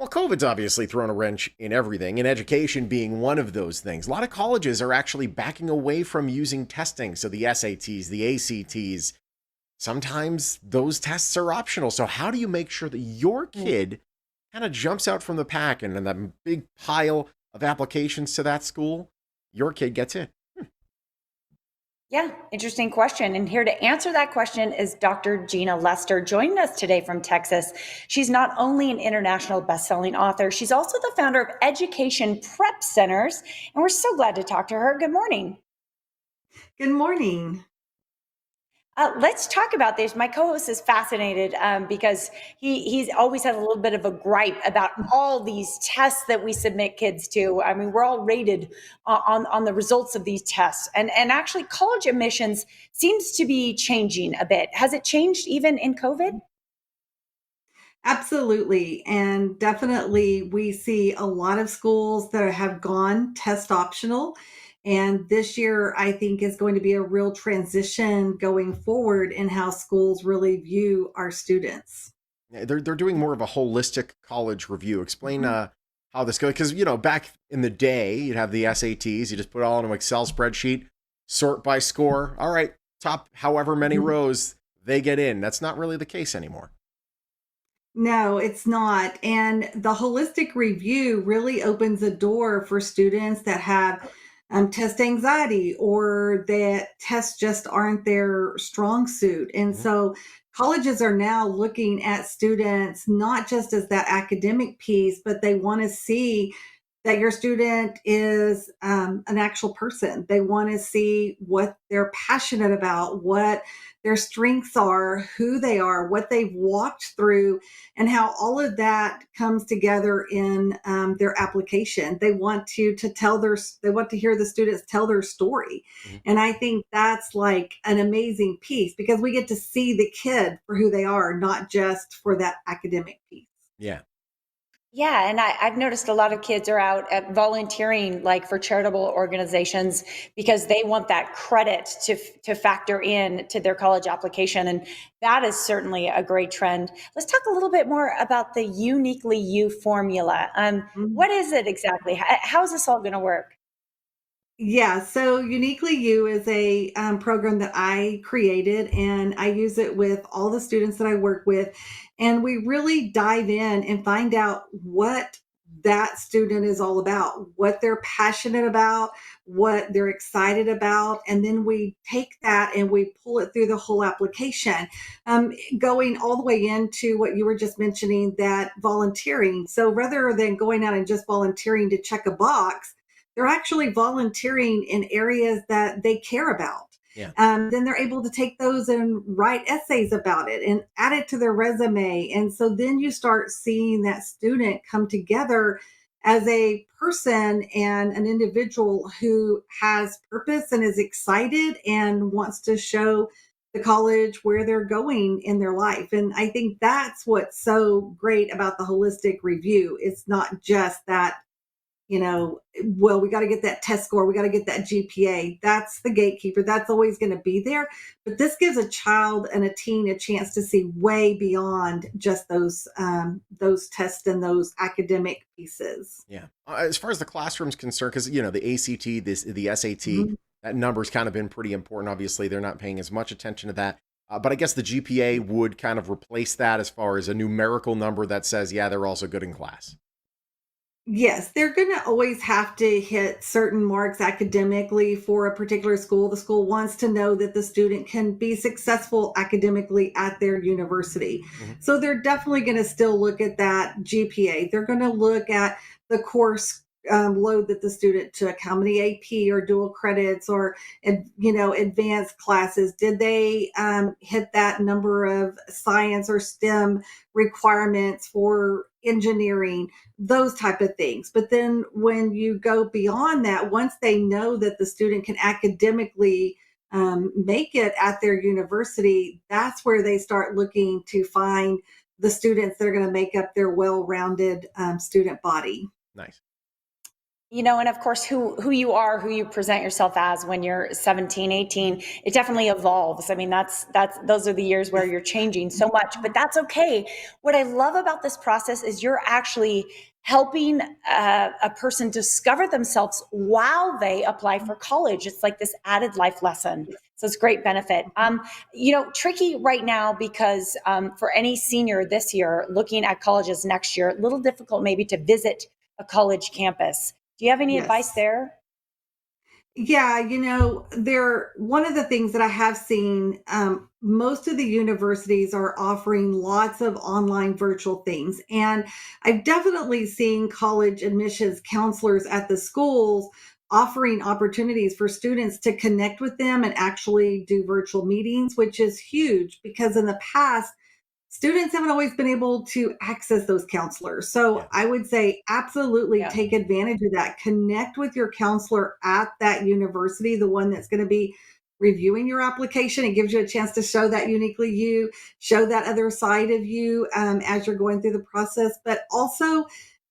Well, COVID's obviously thrown a wrench in everything, and education being one of those things. A lot of colleges are actually backing away from using testing. So the SATs, the ACTs, sometimes those tests are optional. So, how do you make sure that your kid kind of jumps out from the pack and in that big pile of applications to that school, your kid gets in? Yeah, interesting question. And here to answer that question is Dr. Gena Lester joining us today from Texas. She's not only an international best-selling author, she's also the founder of Education Prep Centers. And we're so glad to talk to her. Good morning. Good morning. Let's talk about this. My co-host is fascinated because he's always had a little bit of a gripe about all these tests that we submit kids to. I mean, we're all rated on the results of these tests, and actually, college admissions seems to be changing a bit. Has it changed even in COVID? Absolutely. And definitely, we see a lot of schools that have gone test optional. And this year, I think, is going to be a real transition going forward in how schools really view our students. Yeah, they're doing more of a holistic college review. Explain Mhm. how this goes, because back in the day, you'd have the SATs, you just put it all in an Excel spreadsheet, sort by score. All right, top however many Mhm. rows they get in. That's not really the case anymore. No, it's not. And the holistic review really opens a door for students that have test anxiety or that tests just aren't their strong suit. And Mhm. so colleges are now looking at students not just as that academic piece, but they want to see that your student is an actual person. They want to see what they're passionate about, what their strengths are, who they are, what they've walked through, and how all of that comes together in their application. They want they want to hear the students tell their story, Mhm. and I think that's like an amazing piece because we get to see the kid for who they are, not just for that academic piece. Yeah, and I've noticed a lot of kids are out at volunteering, like for charitable organizations, because they want that credit to factor in to their college application, and that is certainly a great trend. Let's talk a little bit more about the Uniquely You formula. What is it exactly? How is this all going to work? Yeah, so Uniquely You is a program that I created, and I use it with all the students that I work with. And we really dive in and find out what that student is all about, what they're passionate about, what they're excited about. And then we take that and we pull it through the whole application, going all the way into what you were just mentioning, that volunteering. So rather than going out and just volunteering to check a box, they're actually volunteering in areas that they care about. Yeah. Then they're able to take those and write essays about it and add it to their resume. And so then you start seeing that student come together as a person and an individual who has purpose and is excited and wants to show the college where they're going in their life. And I think that's what's so great about the holistic review. It's not just that, well, we got to get that test score, we got to get that GPA. That's the gatekeeper. That's always going to be there. But this gives a child and a teen a chance to see way beyond just those tests and those academic pieces. Yeah. As far as the classroom's concerned, because the ACT, the SAT, Mhm. that number's kind of been pretty important. Obviously, they're not paying as much attention to that. But I guess the GPA would kind of replace that as far as a numerical number that says, yeah, they're also good in class. Yes, they're going to always have to hit certain marks academically for a particular school. The school wants to know that the student can be successful academically at their university. Mhm. So they're definitely going to still look at that GPA. They're going to look at the course load that the student took, how many AP or dual credits or advanced classes. Did they hit that number of science or STEM requirements for engineering? Those type of things. But then when you go beyond that, once they know that the student can academically make it at their university, that's where they start looking to find the students that are going to make up their well-rounded student body. Nice. And of course, who you are, who you present yourself as when you're 17, 18, it definitely evolves. I mean, those are the years where you're changing so much, but that's okay. What I love about this process is you're actually helping a person discover themselves while they apply for college. It's like this added life lesson. So it's great benefit. Tricky right now because for any senior this year looking at colleges next year, a little difficult maybe to visit a college campus. Do you have any advice Yes. there? Yeah, there one of the things that I have seen, most of the universities are offering lots of online virtual things. And I've definitely seen college admissions counselors at the schools offering opportunities for students to connect with them and actually do virtual meetings, which is huge because in the past, students haven't always been able to access those counselors. So Yeah. I would say absolutely Yeah, take advantage of that. Connect with your counselor at that university, the one that's going to be reviewing your application. It gives you a chance to show that uniquely you, show that other side of you as you're going through the process. But also,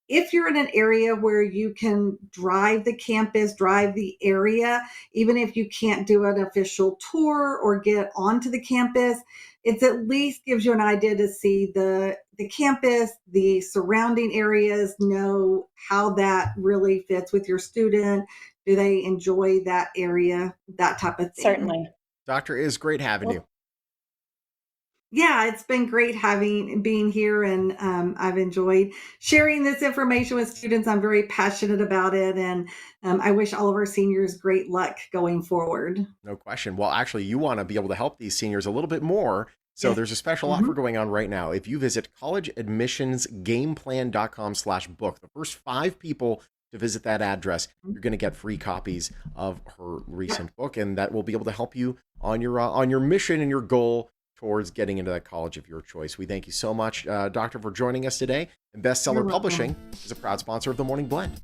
if you're in an area where you can drive the campus, drive the area, even if you can't do an official tour or get onto the campus, it's at least gives you an idea to see the campus, the surrounding areas, know how that really fits with your student. Do they enjoy that area, that type of thing. certainly. Doctor, it is great having you. Well, yeah, it's been great having being here, and I've enjoyed sharing this information with students. I'm very passionate about it, and I wish all of our seniors great luck going forward. No question. Well, actually, you want to be able to help these seniors a little bit more. So Yes. there's a special offer Mhm. going on right now. If you visit collegeadmissionsgameplan.com/book, the first 5 people to visit that address, you're going to get free copies of her Yep. recent book, and that will be able to help you on your mission and your goal towards getting into that college of your choice. We thank you so much, Doctor, for joining us today. And You're Bestseller welcome. Publishing is a proud sponsor of the Morning Blend.